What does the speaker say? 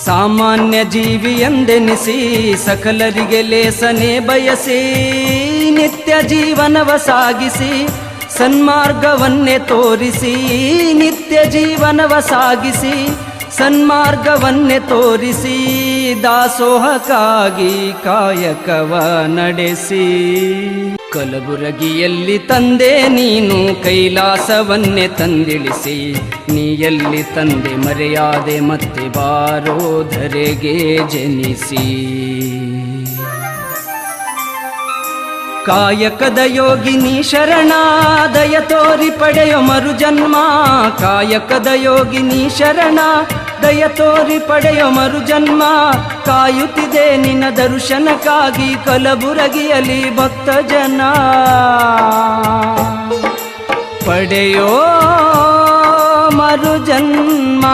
ಸಾಮಾನ್ಯ ಜೀವಿ ಎಂದೆನಿಸಿ ಸಕಲರಿಗೆ ಲೇಸನೆ ಬಯಸಿ ನಿತ್ಯ ಜೀವನವ ಸಾಗಿಸಿ ಸನ್ಮಾರ್ಗವನ್ನೇ ತೋರಿಸಿ ನಿತ್ಯ ಜೀವನವ ಸಾಗಿಸಿ ಸನ್ಮಾರ್ಗವನ್ನೇ ತೋರಿಸಿ ದಾಸೋಹಕ್ಕಾಗಿ ಕಾಯಕವ ನಡೆಸಿ ಕಲಬುರಗಿಯಲ್ಲಿ ತಂದೆ ನೀನು ಕೈಲಾಸವನ್ನೇ ತಂದಿಳಿಸಿ ನೀ ಎಲ್ಲಿ ತಂದೆ ಮರೆಯಾದೆ ಮತ್ತೆ ಬಾರೋ ಧರೆಗೆ ಜನಿಸಿ ಕಾಯಕದ ಯೋಗಿನಿ ಶರಣ ದಯ ತೋರಿ ಪಡೆಯೋ ಮರುಜನ್ಮ ಕಾಯಕದ ಯೋಗಿನಿ ಶರಣ ದಯ ತೋರಿ ಪಡೆಯೋ ಮರುಜನ್ಮ ಕಾಯುತ್ತಿದೆ ನಿನ್ನ ದರ್ಶನಕ್ಕಾಗಿ ಕಲಬುರಗಿಯಲ್ಲಿ ಭಕ್ತ ಜನ ಪಡೆಯೋ ಮರುಜನ್ಮ